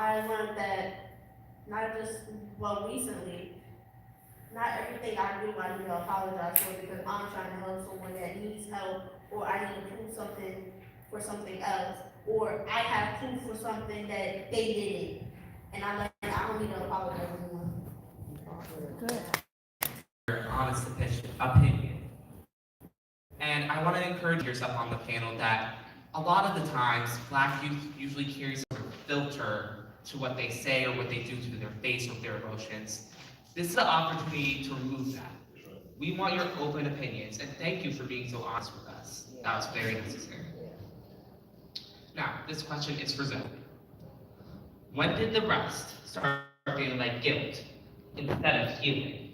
I learned that not just, well, recently, not everything I do I need to apologize for because I'm trying to help someone that needs help, or I need to prove something for something else, or I have proof for something that they didn't. And I learned I don't need to apologize anymore. Your honest opinion. And I want to encourage yourself on the panel that a lot of the times, Black youth usually carries a filter to what they say or what they do to their face or their emotions. This is an opportunity to remove that. We want your open opinions, and thank you for being so honest with us. That was very necessary. Now, this question is for Zoe. When did the rest start feeling like guilt instead of healing?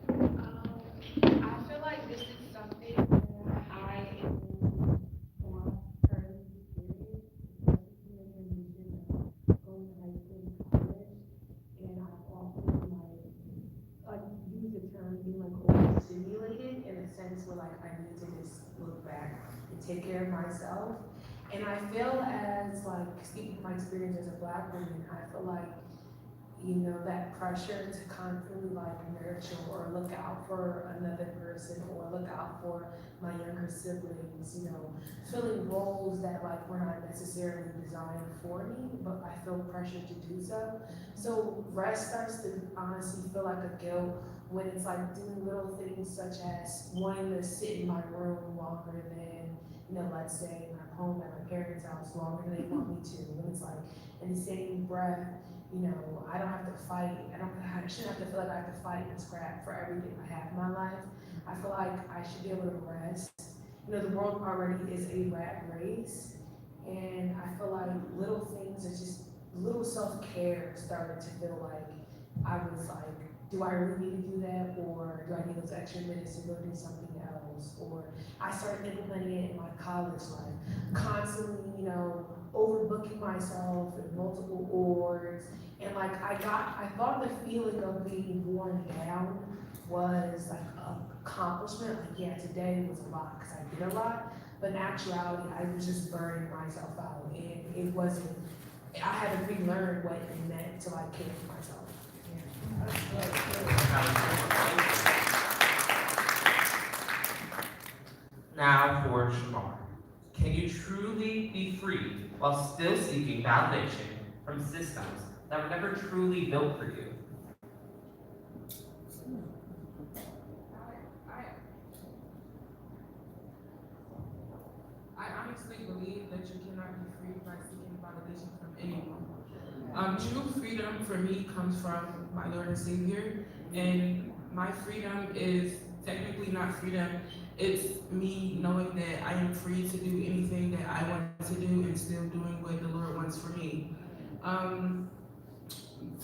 I feel like this is something that I am on currently experience, especially in transition of going to high school and college. And I've often used the term being like overstimulated in a sense where like I need to just look back and take care of myself. And I feel as like speaking from my experience as a Black woman, I feel like that pressure to constantly like nurture or look out for another person or look out for my younger siblings, filling roles that like were not necessarily designed for me, but I feel pressure to do so. So rest starts to honestly feel like a guilt when it's like doing little things such as wanting to sit in my room longer than, let's say I'm home at my parents' house longer than they want me to. When it's like in the same breath, I don't have to fight. I shouldn't have to feel like I have to fight and scrap for everything I have in my life. I feel like I should be able to rest. The world already is a rat race, and I feel like little things are just little self-care started to feel like I was like, do I really need to do that, or do I need those extra minutes to go do something else? Or I started implementing it in my college life, constantly, overbooking myself in multiple orgs, and like I thought the feeling of being worn down was like an accomplishment. Like, yeah, today was a lot because I did a lot, but in actuality, I was just burning myself out, and it wasn't. I had to relearn what it meant to like care for myself. Now for Shamar. Can you truly be free while still seeking validation from systems that were never truly built for you? I, I honestly believe that you cannot be free by seeking validation from anyone. True freedom for me comes from my Lord and Savior, and my freedom is technically not freedom. It's me knowing that I am free to do anything that I want to do and still doing what the Lord wants for me. Um,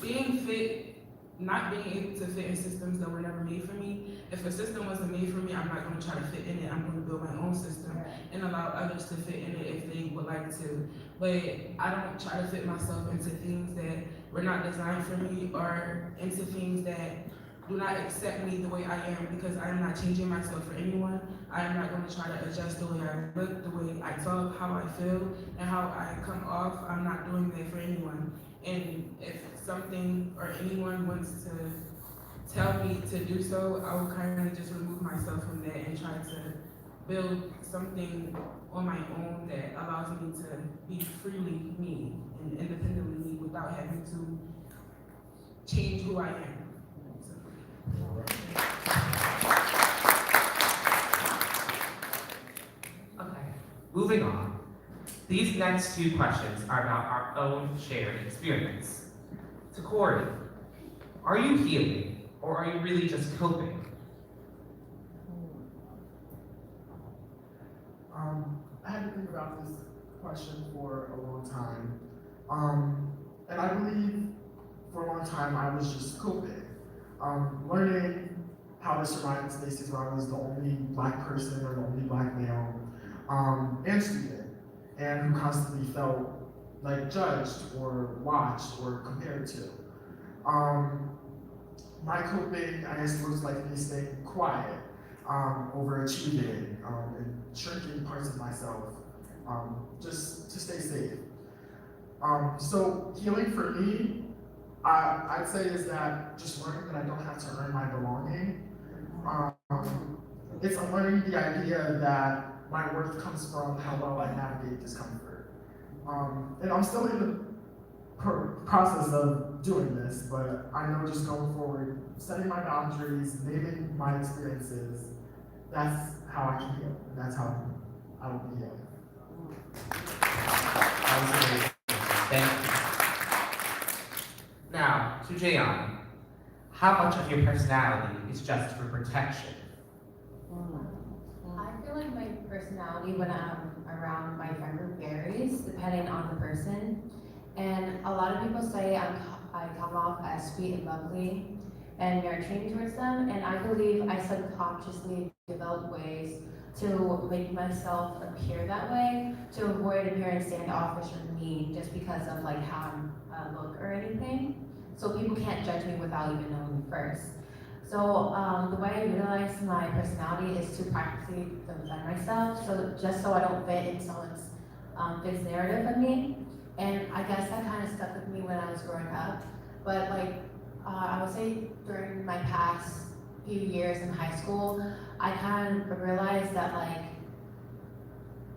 Being fit, not being able to fit in systems that were never made for me. If a system wasn't made for me, I'm not going to try to fit in it. I'm going to build my own system and allow others to fit in it if they would like to. But I don't try to fit myself into things that were not designed for me or into things that do not accept me the way I am, because I am not changing myself for anyone. I am not going to try to adjust the way I look, the way I talk, how I feel, and how I come off. I'm not doing that for anyone. And if something or anyone wants to tell me to do so, I will kind of just remove myself from that and try to build something on my own that allows me to be freely me and independently me without having to change who I am. Okay, moving on. These next two questions are about our own shared experience. To Corey, are you healing or are you really just coping? I had to think about this question for a long time. And I believe for a long time I was just coping. Learning how to survive in spaces where I was the only Black person or the only Black male and student, and who constantly felt like judged or watched or compared to. Um, my coping, I guess, looks like me staying quiet, overachieving, and shrinking parts of myself, just to stay safe. So healing for me, I'd say is that just learning that I don't have to earn my belonging. It's unlearning the idea that my worth comes from how well I navigate discomfort. And I'm still in the process of doing this, but I know just going forward, setting my boundaries, naming my experiences, that's how I can heal, and that's how I will be healing. Thank you. Now, to Jayon, how much of your personality is just for protection? I feel like my personality when I'm around my friend group varies depending on the person. And a lot of people say I come off as sweet and bubbly and nurturing towards them. And I believe I subconsciously develop ways to make myself appear that way, to avoid appearing standoffish or mean just because of like how I look or anything. So people can't judge me without even knowing me first. So the way I utilize my personality is to practically defend myself, so just so I don't fit in someone's fixed narrative of me. And I guess that kind of stuck with me when I was growing up. But like I would say during my past few years in high school, I kind of realized that like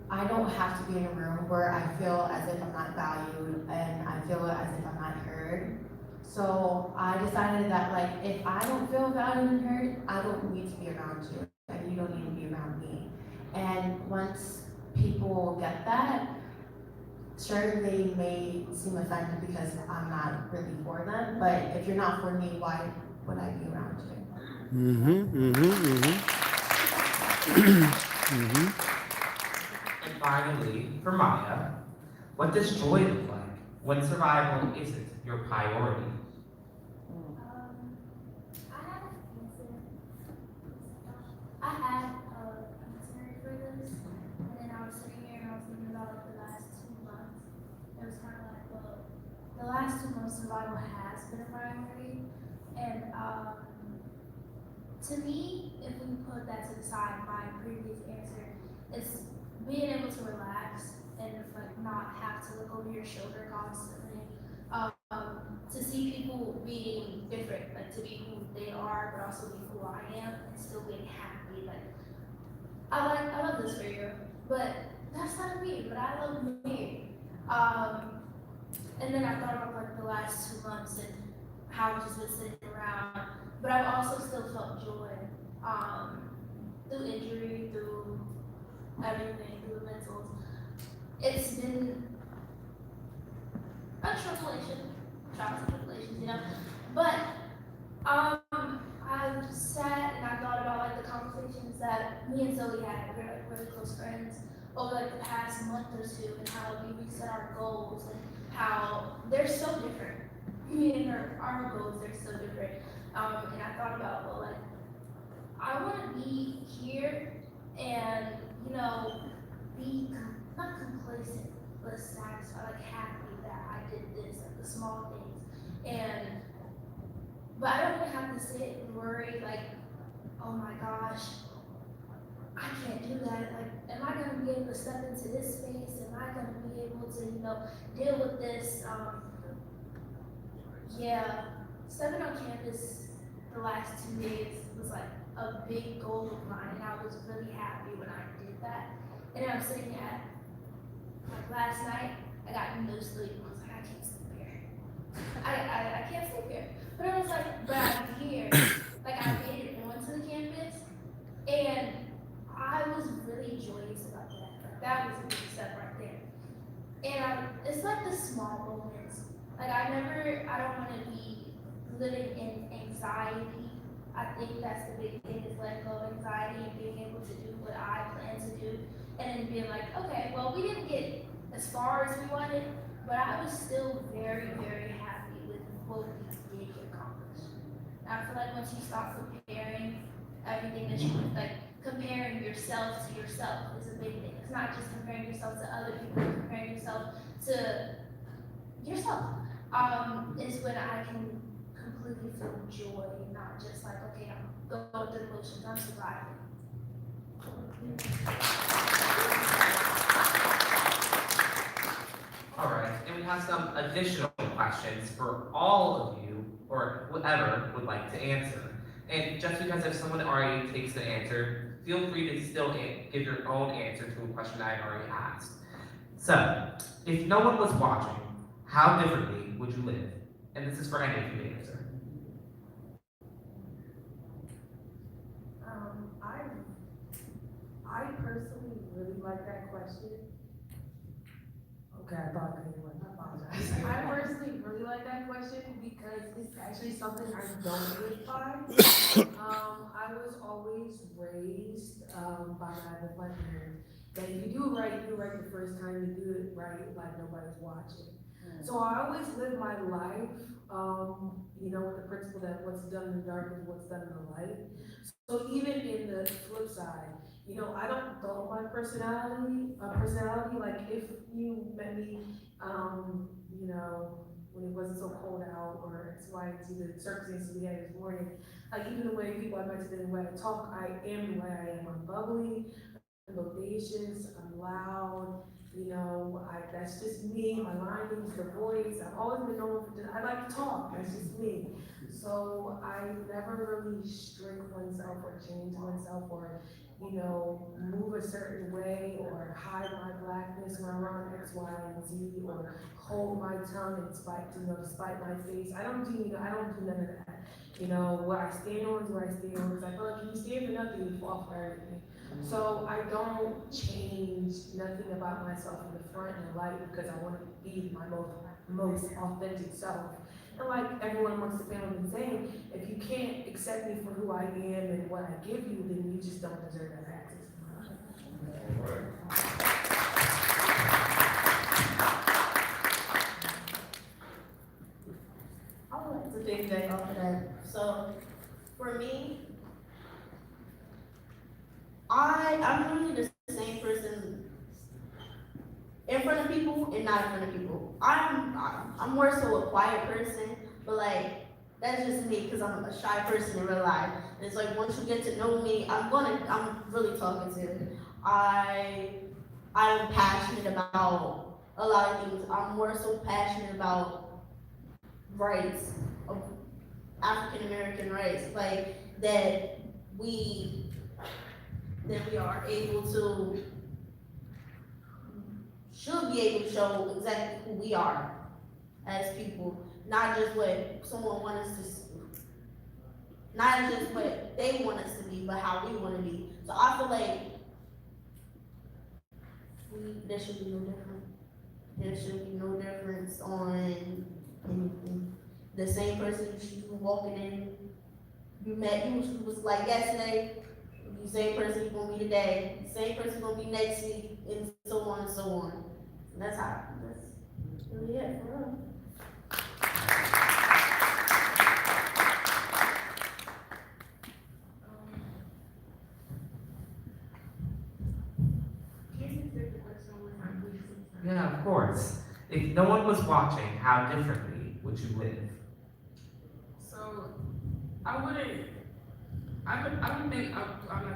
I don't have to be in a room where I feel as if I'm not valued and I feel as if I'm not heard. So I decided that like if I don't feel valued and heard, I don't need to be around you and you don't need to be around me. And once people get that, sure they may seem offended because I'm not really for them, but if you're not for me, why would I be around you? And finally, for Maya, what does joy look like when survival isn't your priority? I had an answer for this, and then I was sitting here and I was thinking about the last 2 months. It was kind of like, well, the last 2 months survival has been a priority, and to me, if we put that to the side, my previous answer is being able to relax and like not have to look over your shoulder constantly. To see people being different, like to be who they are, but also be who I am, and still being happy. Like I love this for you, but that's not me. But I love me. And then I thought about like the last 2 months and how I've just been sitting around, but I've also still felt joy through injury, through everything, through the mentals. It's been a trials and tribulations, you know. But I sat and I thought about like the conversations that me and Zoe had. We're like really close friends over like the past month or two, and how we reset our goals and how they're so different. Me and our goals are so different. And I thought about, well, like I want to be here and be not complacent, but satisfied, like happy that I did this, like the small things. But I don't have to sit and worry like, oh my gosh, I can't do that. Like, am I gonna be able to step into this space? Am I gonna be able to, deal with this? Stepping on campus the last 2 days was like a big goal of mine, and I was really happy when I did that. And I'm sitting at, like last night, I got no sleep. I was like, I can't sleep here. I can't sleep here. But I was like, but I'm here. Like I made it onto the campus, and I was really joyous about that. Like that was a big step right there. And it's like the small moments. Like I don't want to be living in anxiety. I think that's the big thing, is letting go of anxiety and being able to do what I plan to do. And then being like, okay, well, we didn't get as far as we wanted, but I was still very, very happy with what we did accomplish. And I feel like once you stop comparing everything that you, like comparing yourself to yourself is a big thing. It's not just comparing yourself to other people, it's comparing yourself to yourself. Is when I can completely feel joy, not just like, okay, I'm going through the motions, I'm surviving. All right, and we have some additional questions for all of you, or whoever would like to answer. And just because if someone already takes the answer, feel free to still give your own answer to a question I already asked. So, if no one was watching, how differently would you live? And this is for any of you to answer. I personally really like that question. Okay, I thought I couldn't hear it. I apologize. I personally really like that question because it's actually something I don't live by. I was always raised by my parents that if you do it right the first time, you do it right like nobody's watching. So I always live my life, with the principle that what's done in the dark is what's done in the light. So even in the flip side, I don't dull my personality, like if you met me, when it wasn't so cold out or X, Y, and Z, the circumstances we had this morning, like even the way people I met today, the way I talk, I am the way I am. I'm bubbly, I'm bodacious, I'm loud, that's just me, my lines, the voice. I've always been known for I like to talk, that's just me. So I never really shrink oneself or change oneself or, move a certain way or hide my blackness when I'm around X, Y, and Z or hold my tongue despite my face. I don't do none of that. What I stand on is what I stand on because I feel like if you stand for nothing, you fall for everything. So I don't change nothing about myself in the front and the light because I want to be my most authentic self. And like everyone amongst the family been saying, if you can't accept me for who I am and what I give you, then you just don't deserve that access to my life. I would like to piggyback off of that. So, for me, I'm really the same person in front of people and not in front of people. I'm more so a quiet person, but like that's just me because I'm a shy person in real life. And it's like once you get to know me, I'm really talking to. I'm passionate about a lot of things. I'm more so passionate about rights, of African American rights, like that we are able to, should be able to show exactly who we are as people, not just what someone wants us to see, not just what they want us to be, but how we want to be. So I feel like there should be no difference. There should be no difference on anything. The same person you were walking in, you met, you was like yesterday, the same person you're gonna be today, the same person gonna be next week, and so on and so on. And that's really it for real. Yeah, of course. If no one was watching, how differently would you live? So, I don't think, I'm not gonna say I don't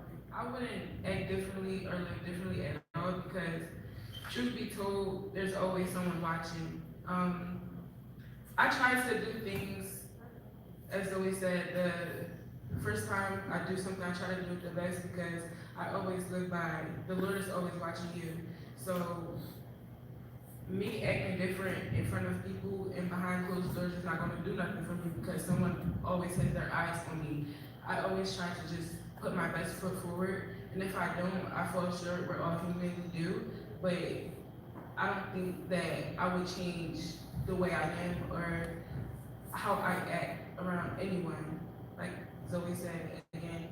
think. I wouldn't act differently or live differently at all because, truth be told, there's always someone watching. I try to do things, as Zoe said, the first time I do something, I try to do it the best because I always live by, the Lord is always watching you. So, me acting different in front of people and behind closed doors is not going to do nothing for me because someone always has their eyes on me. I always try to just put my best foot forward, and if I don't, I fall short. We're all human, we do, but I don't think that I would change the way I am or how I act around anyone. Like Zoe said, again,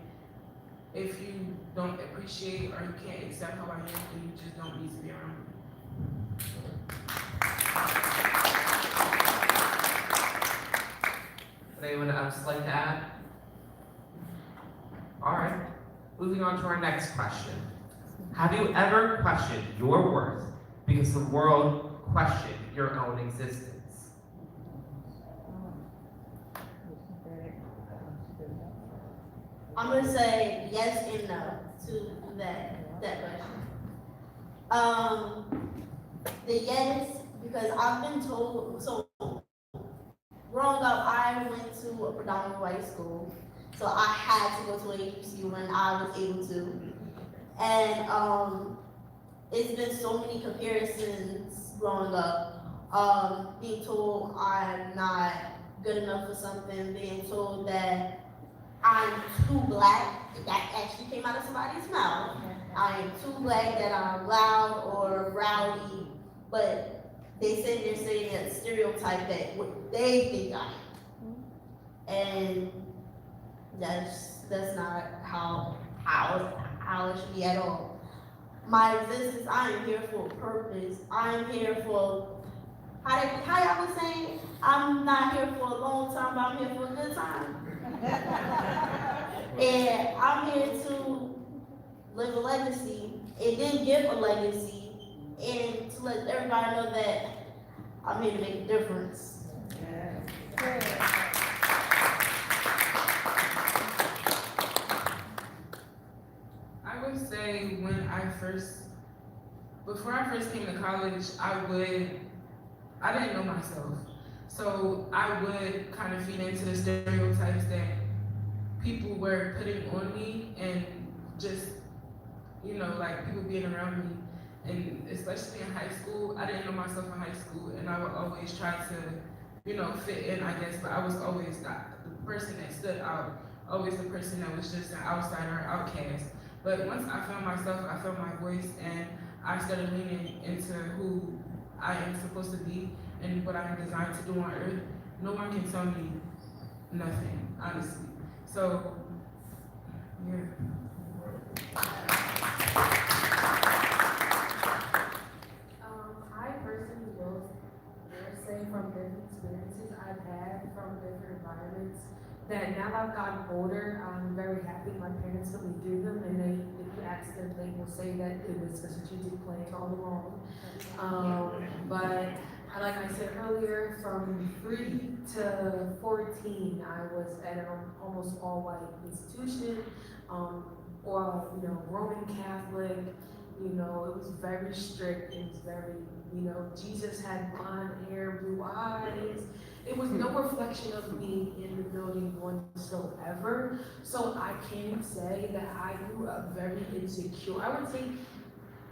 if you don't appreciate or you can't accept how I am, then you just don't need to be around me. Would anyone else like to add? All right, moving on to our next question. Have you ever questioned your worth because the world questioned your own existence? I'm gonna say yes and no to that question. The yes, because I've been told, so growing up, I went to a predominantly white school, so I had to go to a HBCU when I was able to. And it's been so many comparisons growing up, being told I'm not good enough for something, being told that I'm too black, that actually came out of somebody's mouth. I am too black, that I'm loud or rowdy, but they said they're saying that stereotype that what they think I am. And that's not how it should be at all. My existence, I am here for a purpose. I am here for, how y'all was saying, I'm not here for a long time, but I'm here for a good time. And I'm here to live a legacy, and then give a legacy, and to let everybody know that I'm here to make a difference. I would say before I first came to college, I didn't know myself. So I would kind of feed into the stereotypes that people were putting on me, and just, like people being around me. And especially in high school, I didn't know myself in high school, and I would always try to, fit in, I guess, but I was always the person that stood out, always the person that was just an outsider, outcast. But once I found myself, I found my voice, and I started leaning into who I am supposed to be and what I'm designed to do on earth. No one can tell me nothing, honestly. So, yeah. I personally will say from different experiences I've had from different environments that now that I've gotten older, I'm very happy my parents let me do them, and if you ask them, they will say that it was a strategic plan all along. But like I said earlier, from 3 to 14, I was at an almost all-white institution, or Roman Catholic. It was very strict. It was very, Jesus had blonde hair, blue eyes. It was no reflection of me in the building whatsoever. So I can say that I grew up very insecure. I would say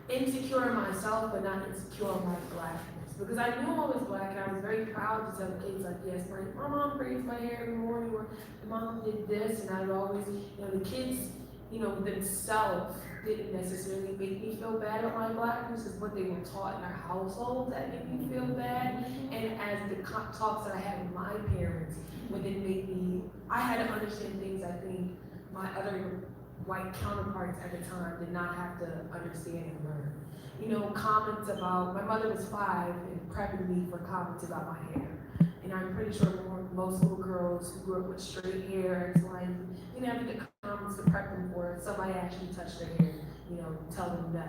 insecure in myself, but not insecure in my blackness. Because I knew I was black, and I was very proud to tell the kids, like, yes, my mom braids my hair every morning, or my mom did this, and I would always, the kids, themselves didn't necessarily make me feel bad at my blackness. Is what they were taught in our household that made me feel bad. And as the talks that I had with my parents, when it made me, I had to understand things I think my other white counterparts at the time did not have to understand and learn. Comments about, my mother was 5 and prepping me for comments about my hair. And I'm pretty sure most little girls who grew up with straight hair, it's like, have to get comments to prep them for somebody actually touched their hair, tell them no.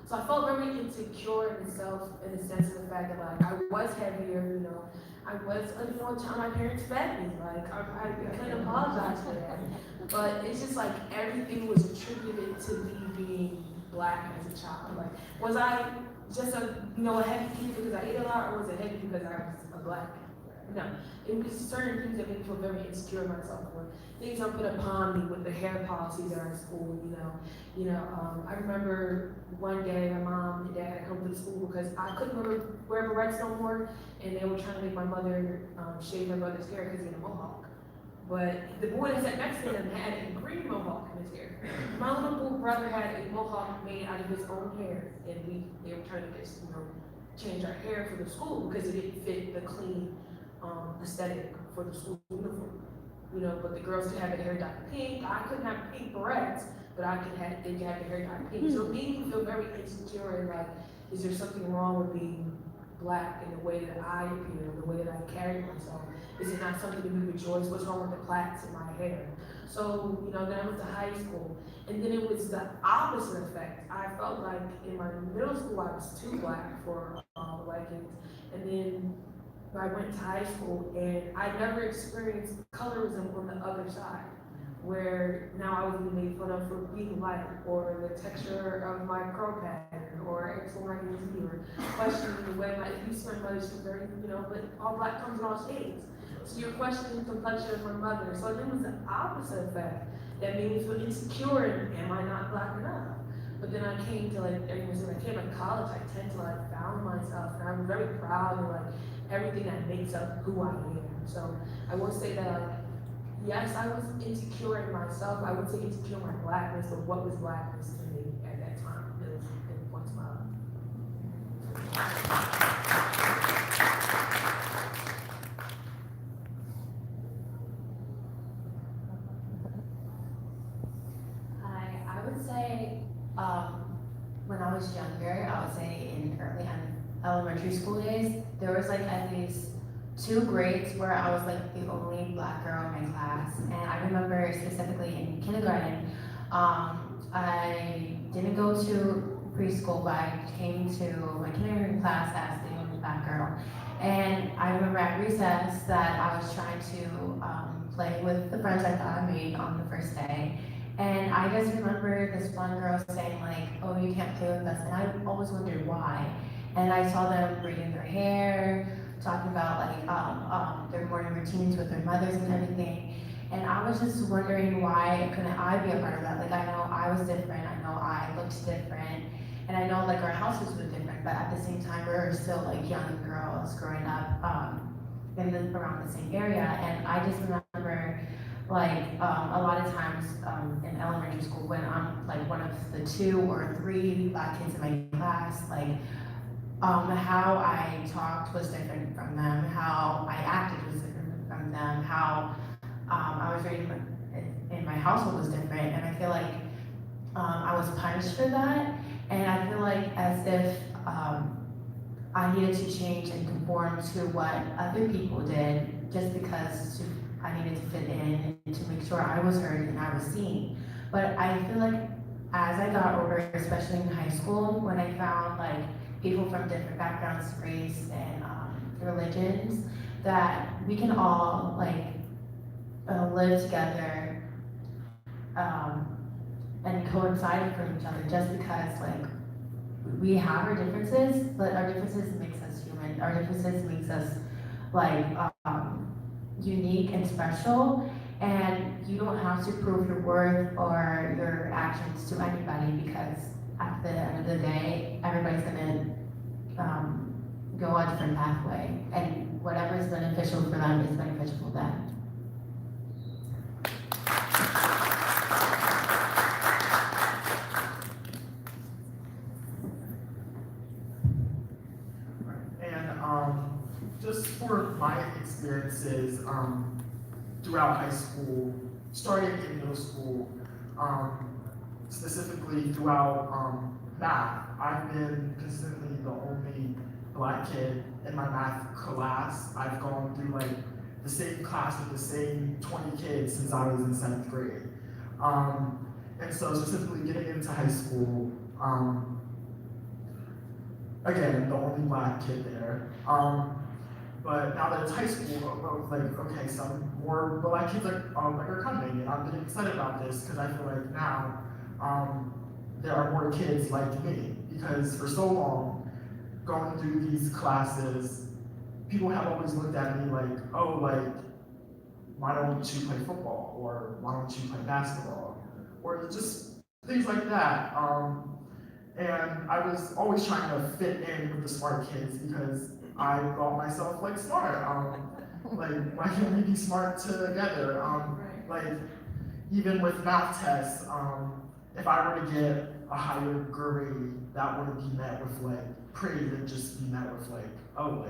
So I felt very insecure in myself, in the sense of the fact that, like, I was heavier, I was a child, my parents fed me, like, I couldn't apologize for that. But it's just like everything was attributed to me being black as a child. Like, was I just a heavy kid because I ate a lot, or was it heavy because I was a black? No, it was certain things that made me feel very insecure in myself, or things are put upon me with the hair policies at our school. I remember one day my mom and dad had come to the school because I couldn't wear barrettes no more, and they were trying to make my mother shave my brother's hair because he had a mohawk. But the boy that sat next to him had a green mohawk in his hair. My little brother had a mohawk made out of his own hair, and they were trying to just change our hair for the school because it didn't fit the clean aesthetic for the school uniform. But the girls could have their hair dyed pink. I couldn't have pink barrettes, but they could have their hair dyed pink. So it made me feel very insecure, and like, is there something wrong with being black in the way that I appear, the way that I carry myself? Is it not something to be rejoiced? What's wrong with the plaits in my hair? So, then I went to high school, and then it was the opposite effect. I felt like in my middle school I was too black for the white kids, and then I went to high school, and I never experienced colorism on the other side, where now I was being made fun of for being white, or the texture of my curl pattern, or X, Y, and Z, or questioning the way my use my mother's very, but all black comes in all shades. So you're questioning the complexion of my mother. So it was the opposite effect that made me feel insecure and am I not black enough? But then I came to when I came to college, I tend to found myself, and I'm very proud of everything that makes up who I am. So I will say that yes, I was insecure in myself. I would say insecure in my blackness, but what was blackness to me at that time? It was in points of my life. I would say, when I was younger, I would say in early elementary school days, there was at least 2 grades where I was the only black girl in my class. And I remember specifically in kindergarten, I didn't go to preschool, but I came to my kindergarten class as the only black girl. And I remember at recess that I was trying to play with the friends I thought I made on the first day. And I just remember this one girl saying oh, you can't play with us. And I always wondered why. And I saw them braiding their hair, talking about their morning routines with their mothers and everything. And I was just wondering why couldn't I be a part of that? I know I was different, I know I looked different, and I know our houses were different, but at the same time we were still young girls growing up around the same area. And I just remember a lot of times in elementary school when I'm one of the 2 or 3 black kids in my class, how I talked was different from them, how I acted was different from them, how I was raised in my household was different, and I feel I was punished for that, and I feel as if I needed to change and conform to what other people did just because I needed to fit in and to make sure I was heard and I was seen. But I feel as I got older, especially in high school, when I found people from different backgrounds, race, and religions, that we can all live together and coincide from each other just because we have our differences, but our differences makes us human. Our differences makes us unique and special, and you don't have to prove your worth or your actions to anybody because at the end of the day, everybody's gonna go a different pathway, and whatever is beneficial for them is beneficial for them. And just for my experiences throughout high school, starting in middle school, specifically throughout math, I've been consistently the only black kid in my math class. I've gone through the same class with the same 20 kids since I was in 7th grade. And so specifically getting into high school, again, the only black kid there. But now that it's high school, I was okay, some more black kids are coming, and I'm getting excited about this because I feel now there are more kids like me. Because for so long, going through these classes, people have always looked at me oh, why don't you play football? Or why don't you play basketball? Or just things like that. And I was always trying to fit in with the smart kids because I thought myself smart. Why can't we be smart together? Even with math tests, if I were to get a higher grade, that wouldn't be met with praise, it'd just be met with oh,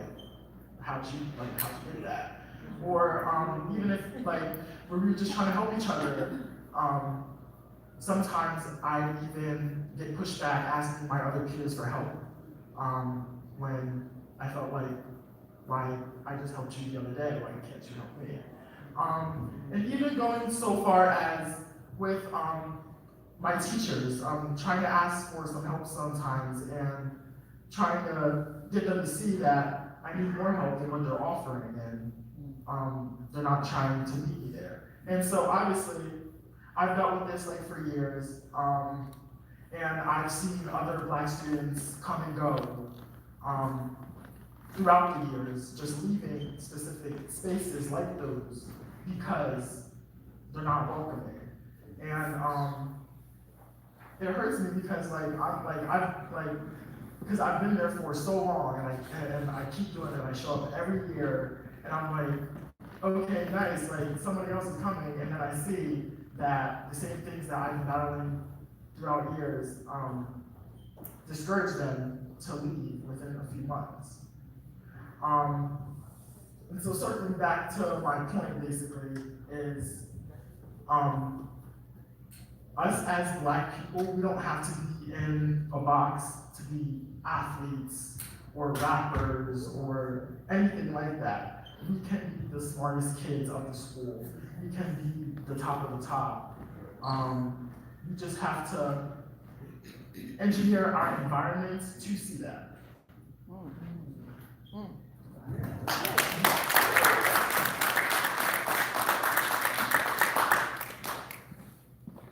how'd you get that? Or even if we were just trying to help each other, sometimes I even get pushed back asking my other peers for help when I felt why I just helped you the other day, why can't you help me? And even going so far as with my teachers, trying to ask for some help sometimes and trying to get them to see that I need more help than what they're offering, and they're not trying to meet me there. And so obviously, I've dealt with this like for years, and I've seen other Black students come and go throughout the years, just leaving specific spaces like those because they're not welcoming. And it hurts me because because I've been there for so long, and I keep doing it. I show up every year, and I'm like, okay, nice, like somebody else is coming, and then I see that the same things that I've been battling throughout years discourage them to leave within a few months. And so circling back to my point basically is us as Black people, we don't have to be in a box to be athletes or rappers or anything like that. We can be the smartest kids of the school. We can be the top of the top. We just have to engineer our environments to see that.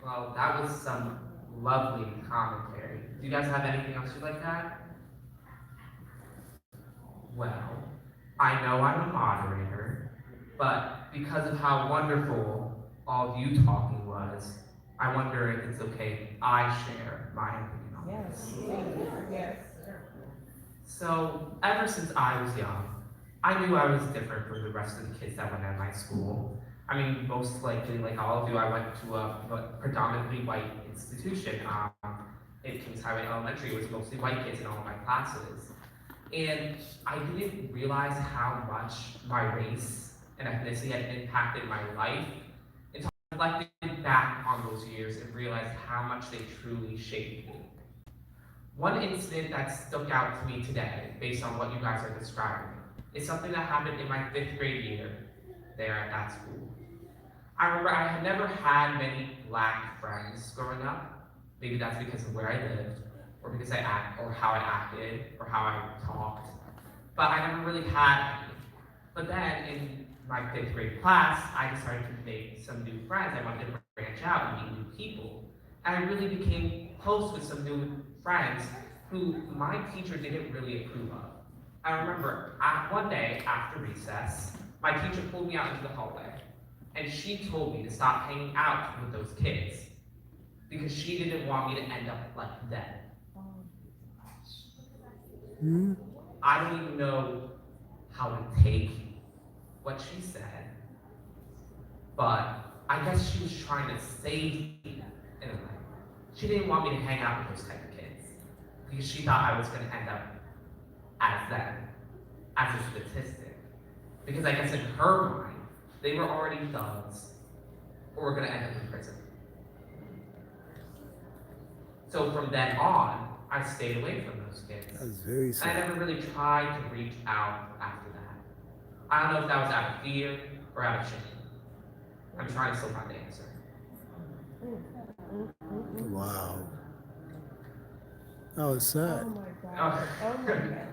Well, that was some lovely commentary. Do you guys have anything else you'd like to add? Well, I know I'm a moderator, but because of how wonderful all of you talking was, I wonder if it's okay if I share my opinion on this. Yes. So, ever since I was young, I knew I was different from the rest of the kids that went at my school. I mean, most likely, like all of you, I went to a predominantly white institution. In Kings Highway Elementary, it was mostly white kids in all of my classes. And I didn't realize how much my race and ethnicity had impacted my life until I reflected back on those years and realized how much they truly shaped me. One incident that stuck out to me today, based on what you guys are describing, is something that happened in my 5th grade year there at that school. I remember I had never had many Black friends growing up. Maybe that's because of where I lived, or because or how I acted, or how I talked. But I never really had any. But then in my 5th grade class, I decided to make some new friends. I wanted to branch out and meet new people. And I really became close with some new friends who my teacher didn't really approve of. I remember one day after recess, my teacher pulled me out into the hallway, and she told me to stop hanging out with those kids because she didn't want me to end up like them. I don't even know how to take what she said, but I guess she was trying to save me in a way. She didn't want me to hang out with those type of kids because she thought I was going to end up as them, as a statistic. Because I guess in her mind, they were already thugs or were going to end up in prison. So from then on, I stayed away from those kids. That's very sad. I never really tried to reach out after that. I don't know if that was out of fear or out of shame. I'm trying to still find the answer. Wow. That was sad. Oh my God. Oh my God.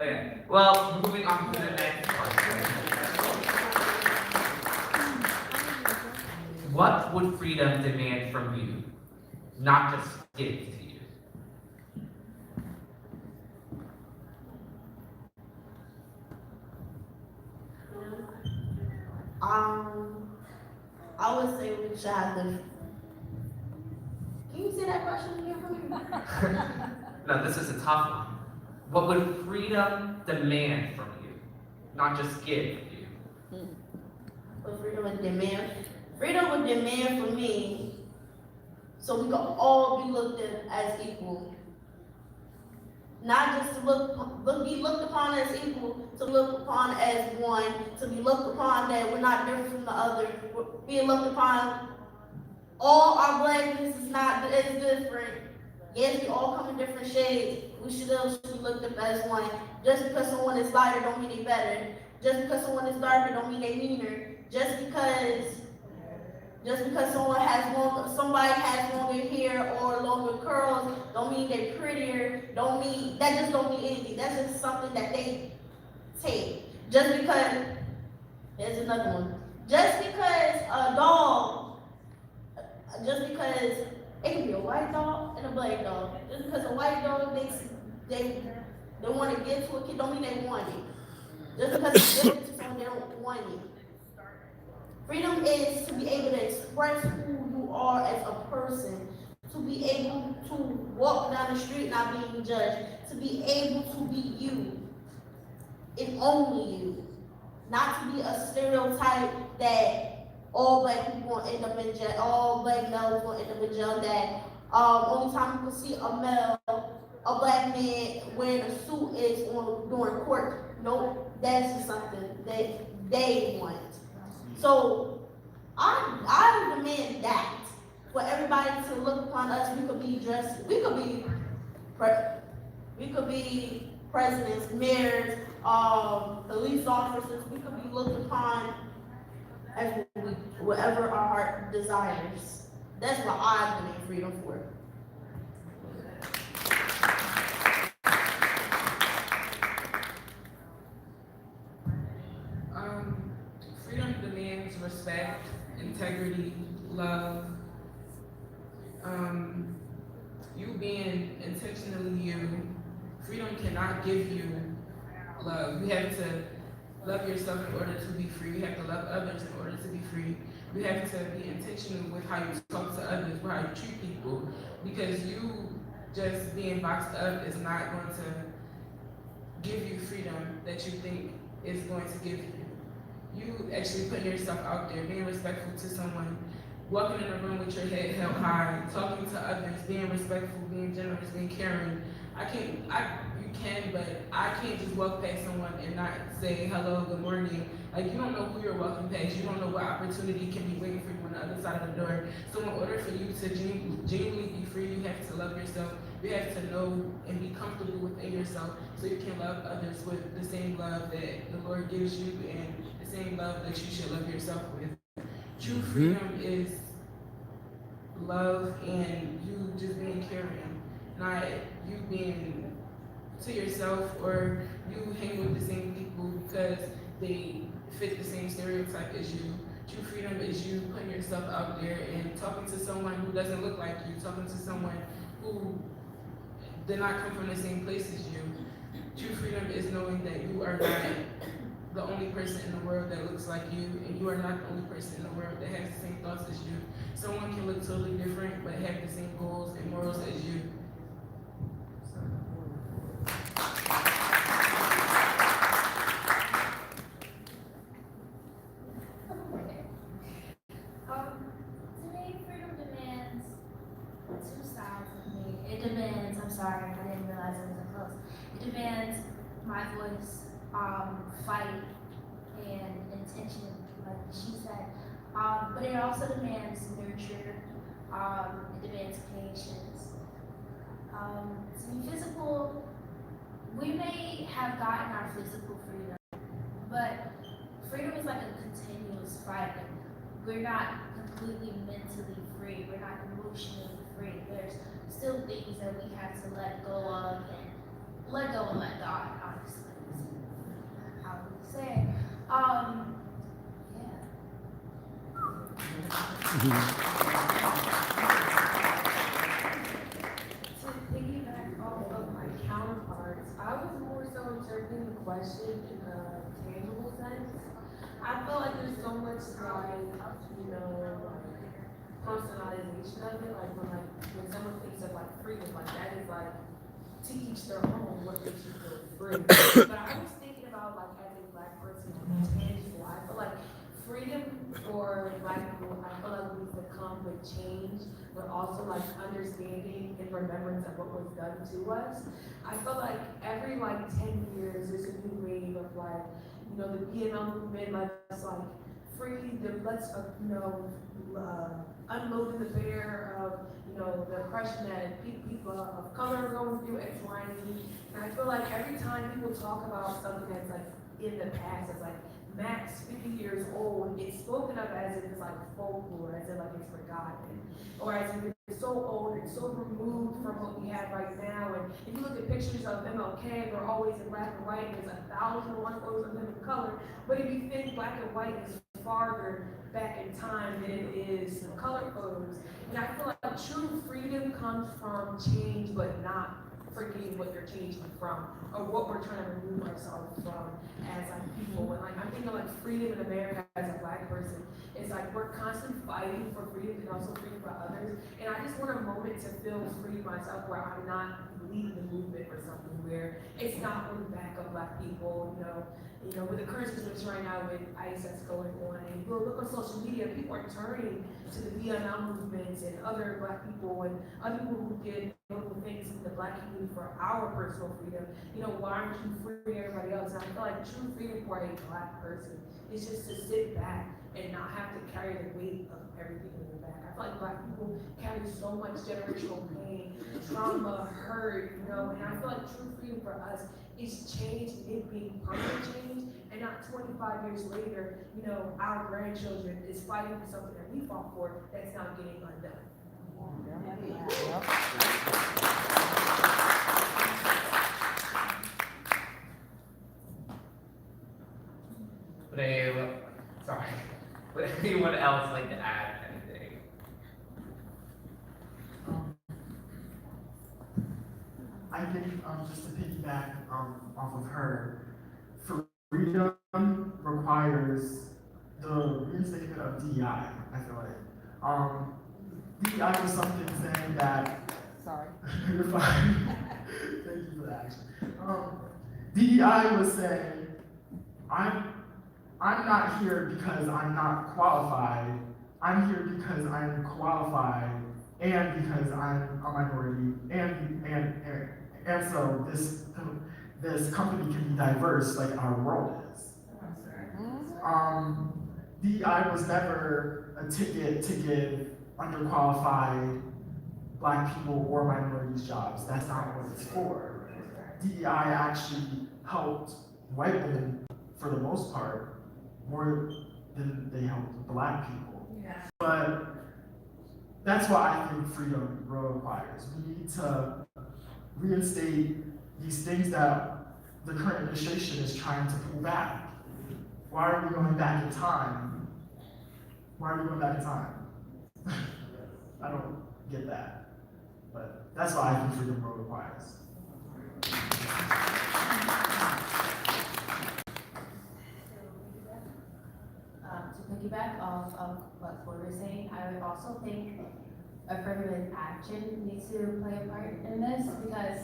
Okay. Well, moving on to the next question. What would freedom demand from you, not just give to you? I would say we should have the. Can you say that question again for me? No, this is a tough one. What would freedom demand from you, not just give you? What freedom would demand? Freedom would demand for me, so we can all be looked at as equal. Not just to be looked upon as equal, to look upon as one, to be looked upon that we're not different from the other, we're being looked upon, all our blackness is not as different. Yes, we all come in different shades. We should be looked up as one. Just because someone is lighter don't mean they better. Just because someone is darker don't mean they meaner. Just because somebody has longer hair or longer curls, don't mean they're prettier, don't mean anything. That's just something that they take. Just because, here's another one. Just because a dog just because it can be a white dog and a black dog. Just because a white dog they want to give to a kid don't mean they want it. Just because it's given to someone they don't want it. Freedom is to be able to express who you are as a person, to be able to walk down the street not being judged, to be able to be you and only you, not to be a stereotype that all black people will end up in jail, all black males will end up in jail, that only time you can see a black man wearing a suit is during court. Nope, that's just something that they want. So I demand that for everybody to look upon us. We could be dressed, we could be presidents, mayors, police officers. We could be looked upon as whatever our heart desires. That's what I demand freedom for. Freedom demands respect, integrity, love. You being intentionally you. Freedom cannot give you love. You have to love yourself in order to be free. You have to love others in order to be free. You have to be intentional with how you talk to others, with how you treat people, because you just being boxed up is not going to give you freedom that you think is going to give you. You actually putting yourself out there, being respectful to someone, walking in a room with your head held high, talking to others, being respectful, being generous, being caring. You can, but I can't just walk past someone and not say hello, good morning. Like, you don't know who you're walking past. You don't know what opportunity can be waiting for you on the other side of the door. So in order for you to genuinely be free, you have to love yourself. You have to know and be comfortable within yourself so you can love others with the same love that the Lord gives you and the same love that you should love yourself with. True freedom is love and you just being caring, not you being to yourself or you hang with the same people because they fit the same stereotype as you. True freedom is you putting yourself out there and talking to someone who doesn't look like you, talking to someone who did not come from the same place as you. True freedom is knowing that you are not the only person in the world that looks like you, and you are not the only person in the world that has the same thoughts as you. Someone can look totally different, but have the same goals and morals as you. To me, freedom demands two sides of me. It demands, I'm sorry, I didn't realize it was so close. It demands my voice, fight, and intention, like she said. But it also demands nurture, it demands patience. To be physical, we may have gotten our physical freedom, but freedom is like a continuous fight. We're not completely mentally free. We're not emotionally free. There's still things that we have to let go of and let go and let God, honestly. Is how we say. To piggyback off of my counterparts, I was more so interpreting the question in a tangible sense. I feel like there's so much personalization of it. Like when someone thinks of like freedom, like that is like to each their own what makes you feel free. But I was thinking about like as a Black person, tangible. I feel like freedom for Black people, I feel like needs to come with change, but also like understanding and remembrance of what was done to us. I feel like every 10 years there's a new wave of the BLM movement, let's free the unloading the bear of the oppression that people of color are going through X, Y, and Z. And I feel like every time people talk about something that's in the past, it's max 50 years old, it's spoken of as if it's folklore, as if it's forgotten, or as if it's so old and so removed from what we have right now. And if you look at pictures of MLK, they're always in black and white, and there's 1,001 photos of them in color. But if you think black and white is farther back in time than it is color photos. And I feel like true freedom comes from change, but not forgetting what you're changing from, or what we're trying to remove ourselves from as like people. And like I'm thinking like freedom in America as a Black person, it's like we're constantly fighting for freedom and also freedom for others. And I just want a moment to feel free myself where I'm not leading the movement or something, where it's not on the back of Black people, you know, with the current situation right now with ICE that's going on. And you'll look on social media, people are turning to the BLM movements and other Black people and other people who did notable things in the Black community for our personal freedom. You know, why aren't you free everybody else? And I feel like true freedom for a Black person is just to sit back and not have to carry the weight of everything in your back. I feel like Black people carry so much generational pain, trauma, hurt, you know, and I feel like true freedom for us is change, it being permanent change, and not 25 years later, you know, our grandchildren is fighting for something that we fought for that's not getting undone. Would anyone else like to add anything? I think just to piggyback off of her, freedom requires the reinstatement of DEI. I feel like DEI was something saying that. Sorry. You're fine. Thank you for the action. DEI was saying, I'm not here because I'm not qualified. I'm here because I'm qualified and because I'm a minority and so this company can be diverse like our world is. DEI was never a ticket to give underqualified Black people or minorities jobs. That's not what it's for. DEI actually helped white women, for the most part, more than they helped Black people. Yeah. But that's what I think freedom requires. We need to reinstate these things that the current administration is trying to pull back. Why are we going back in time? Why are we going back in time? I don't get that. But that's what I think freedom requires. To piggyback off of what Ford was saying, I would also think affirmative action needs to play a part in this because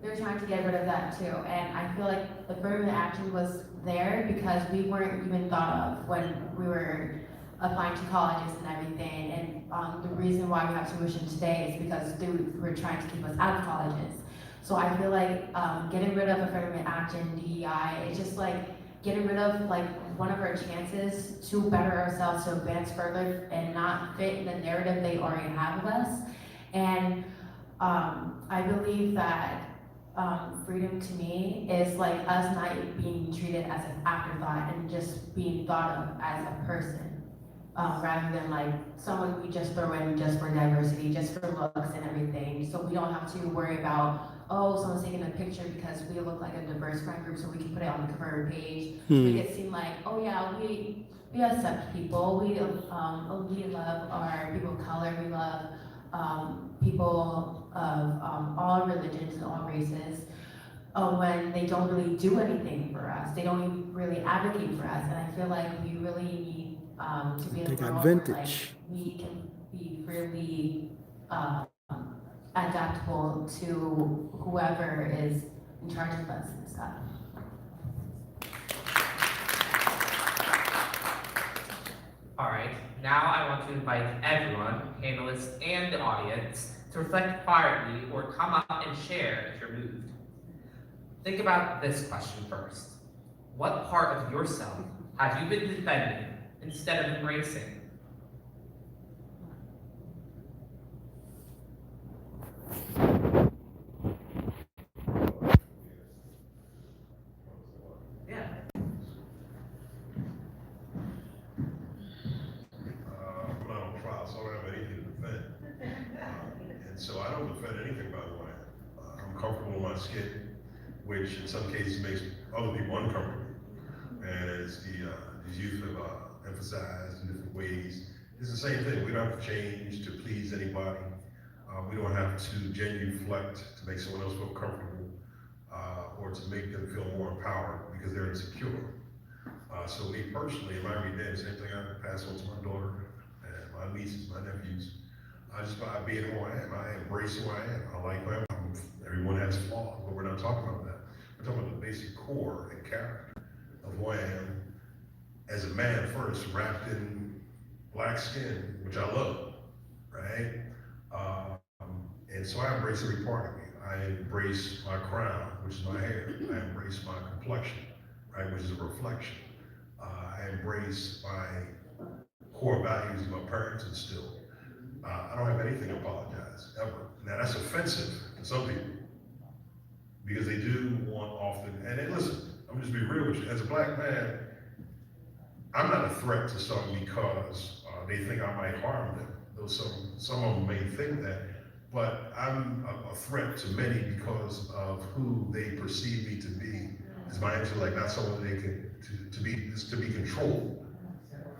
they're trying to get rid of that too. And I feel like affirmative action was there because we weren't even thought of when we were applying to colleges and everything. And the reason why we have tuition today is because they were trying to keep us out of colleges. So I feel like getting rid of affirmative action, DEI, it's just like getting rid of like one of our chances to better ourselves, to advance further and not fit in the narrative they already have of us. And I believe that freedom to me is like us not being treated as an afterthought and just being thought of as a person, rather than like someone we just throw in just for diversity, just for looks and everything. So we don't have to worry about, oh, someone's taking a picture because we look like a diverse friend group so we can put it on the cover page. Make it seem like, oh yeah, we accept people, we love our people of color, we love people of all religions and all races, when they don't really do anything for us. They don't even really advocate for us. And I feel like we really need to be in a world where like, we can be really adaptable to whoever is in charge of us and stuff. All right, now I want to invite everyone, panelists and the audience, to reflect quietly or come up and share if you're moved. Think about this question first. What part of yourself have you been defending instead of embracing? Yeah. I'm not on trial, so I don't have anything to defend. And so I don't defend anything, by the way. I'm comfortable in my skin, which in some cases makes other people uncomfortable. And as the youth have emphasized in different ways. It's the same thing. We don't have to change to please anybody. We don't have to genuflect to make someone else feel comfortable or to make them feel more empowered because they're insecure. So me personally, in my everyday, the same thing I pass on to my daughter and my nieces, my nephews. Just by being who I am, I embrace who I am. I like who I am. Everyone has flaws, but we're not talking about that. We're talking about the basic core and character of who I am as a man first, wrapped in black skin, which I love, right? And so I embrace every part of me. I embrace my crown, which is my hair. I embrace my complexion, right, which is a reflection. I embrace my core values that my parents instilled. I don't have anything to apologize, ever. Now that's offensive to some people because they do want often, and then listen, I'm just be real with you. As a black man, I'm not a threat to some because they think I might harm them. Though some of them may think that, but I'm a threat to many because of who they perceive me to be as my intellect, not someone they can to be controlled,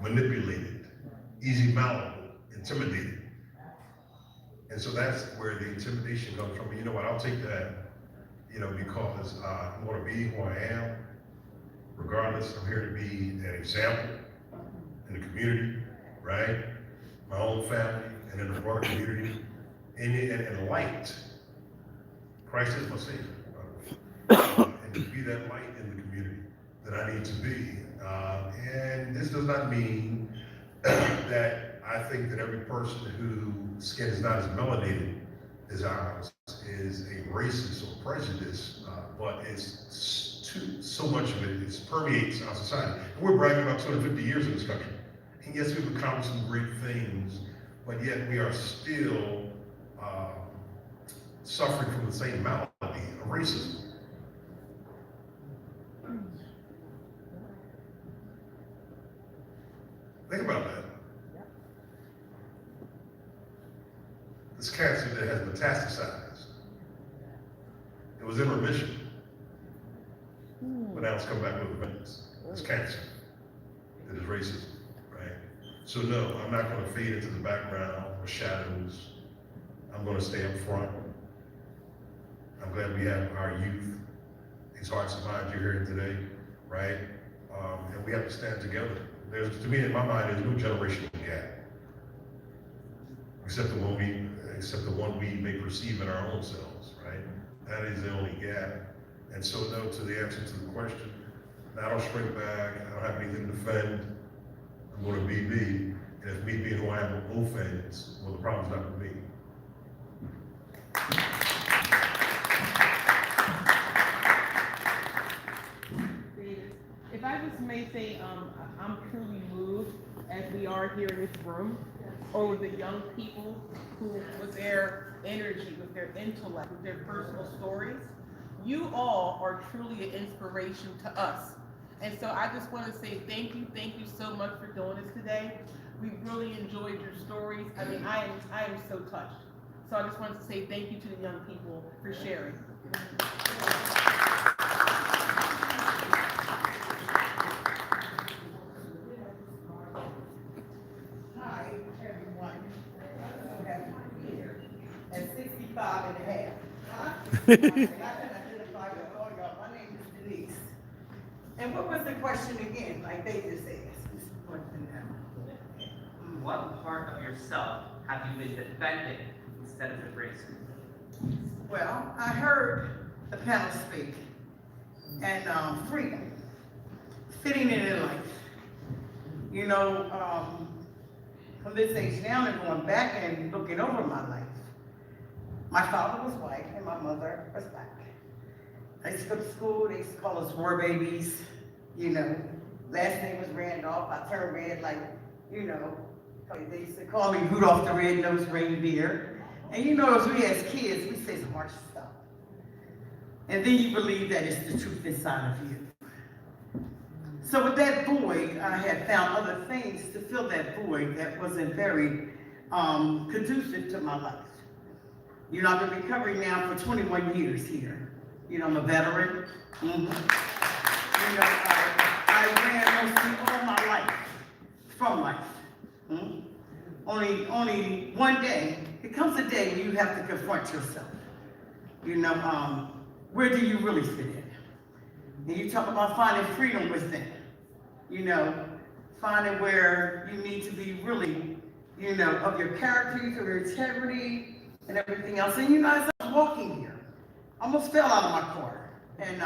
manipulated, easy malleable, intimidated. And so that's where the intimidation comes from. And you know what, I'll take that, because I want to be who I am. Regardless, I'm here to be an example in the community, right? My own family and in the broader community, and light. Christ is my Savior. And to be that light in the community that I need to be. And this does not mean that I think that every person whose skin is not as melanated as ours is a racist or prejudiced, but so much of it permeates our society. And we're bragging about 250 years in this country. And yes, we've accomplished some great things, but yet we are still suffering from the same malady of racism. Think about that. This cancer that has metastasized. It was in remission, but now it's come back with a vengeance. It's cancer. It is racism, right? So no, I'm not going to fade into the background or shadows. I'm going to stay up front. I'm glad we have our youth, these hearts and minds you're hearing today, right? And we have to stand together. To me, in my mind, there's no generational gap, except the one we may perceive in our own selves, right? That is the only gap. And so, no, to the answer to the question, I don't shrink back. I don't have anything to defend. I'm going to be me. And if me being who I am offends, well, the problem's not with me. If I just may say, I'm truly moved as we are here in this room over the young people who, with their energy, with their intellect, with their personal stories, you all are truly an inspiration to us. And so I just want to say thank you so much for doing this today. We really enjoyed your stories. I mean, I am so touched. So I just wanted to say thank you to the young people for sharing. Hi, everyone. So happy to be here. At 65 and a half. I can identify with all y'all. My name is Denise. And what was the question again, like they just asked? What part of yourself have you been defending instead of embracing? Well, I heard the panel speak, and freedom, fitting in in life. You know, from this age now, and going back and looking over my life. My father was white, and my mother was black. I used to go to school, they used to call us war babies, you know. Last name was Randolph, I turned red like, you know, they used to call me Rudolph the Red-Nosed Reindeer. And you know, as we as kids, we say some harsh stuff. And then you believe that it's the truth inside of you. So with that void, I had found other things to fill that void that wasn't very conducive to my life. You know, I've been recovering now for 21 years here. You know, I'm a veteran. You know, I ran mostly all my life from life. Only one day, it comes a day when you have to confront yourself. You know, where do you really fit in? And you talk about finding freedom within. You know, finding where you need to be really, you know, of your character, of your integrity, and everything else. And you know, as I was walking here, I almost fell out of my car. And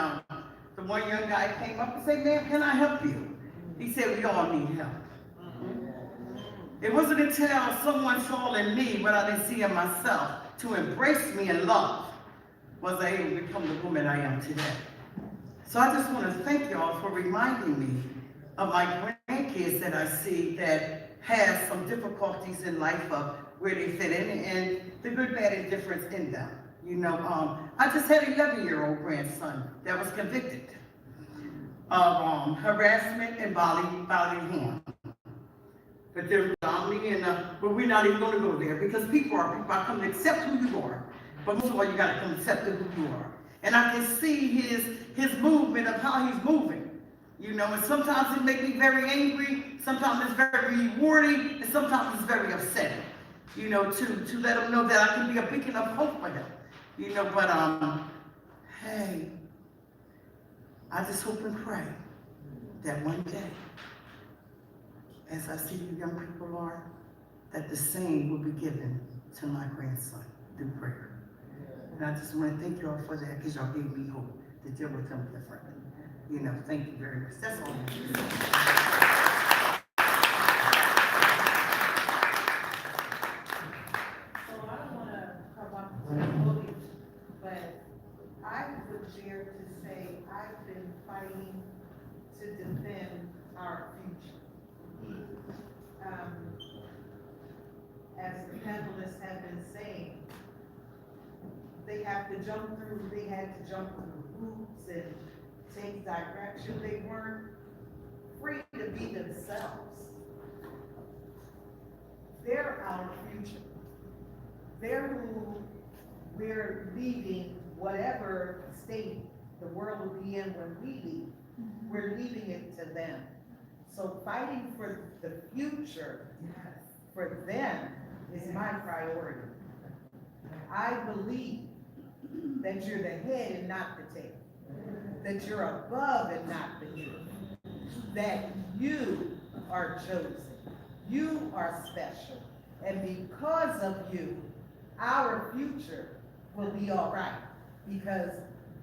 the one young guy came up and said, "Ma'am, can I help you?" He said, "We all need help." It wasn't until someone saw in me what I didn't see in myself to embrace me in love was I able to become the woman I am today. So I just want to thank y'all for reminding me of my grandkids that I see that have some difficulties in life of where they fit in and the good, bad, and difference in them. You know, I just had an 11-year-old grandson that was convicted of harassment and bodily harm. But they're dominating, but we're not even going to go there because people are people. I come to accept who you are, but most of all, you got to come accept who you are. And I can see his movement of how he's moving, you know. And sometimes it makes me very angry. Sometimes it's very rewarding, and sometimes it's very upsetting, you know. To let him know that I can be a beacon of hope for him, you know. But hey, I just hope and pray that one day, as I see you young people are, that the same will be given to my grandson through prayer. And I just want to thank you all for that because y'all gave me hope to deal with him differently. You know, thank you very much. That's all I have to say. So I don't want to come up to the podium, but I would dare to say I've been fighting to defend our future. As the panelists have been saying, they had to jump through hoops and take direction. They weren't free to be themselves. They're our future. They're who we're leaving, whatever state the world will be in when we leave. We're leaving it to them. So fighting for the future for them is my priority. I believe that you're the head and not the tail, that you're above and not beneath, that you are chosen, you are special, and because of you, our future will be all right because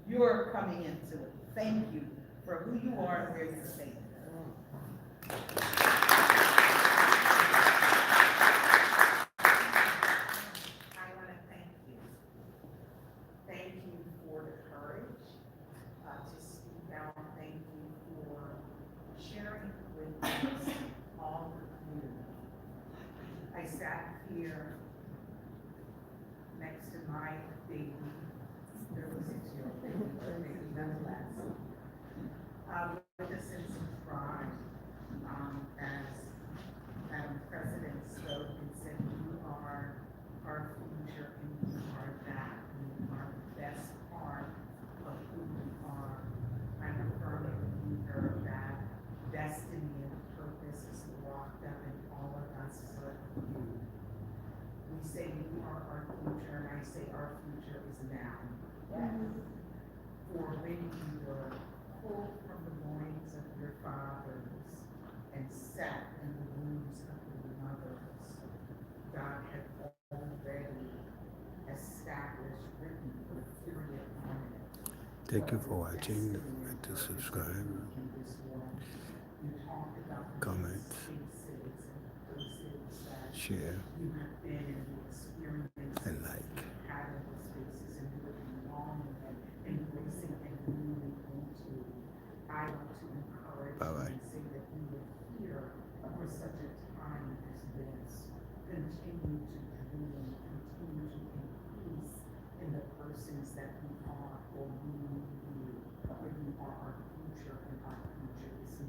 you're coming into it. Thank you for who you are and where you stand. I want to thank you. Thank you for the courage to speak out. Thank you for sharing with us all of you. I sat here next to my baby, 36-year-old baby, but maybe nonetheless, with a sense of pride, as Madam President spoke and said, you are our future and you are that, you are the best part of who we are. I'm a firm believer that destiny and purpose is locked up in all of us but you. We say you are our future, and I say our future is now. For when you were pulled from the loins of your fathers and sat in the wombs of your mothers, God had already established, written, put a period on it. Thank you for watching. And to subscribe, comment, share, and like. I want to encourage Bye-bye. and say that we are here for such a time as this. Continue to dream, continue to increase in the persons that we are or we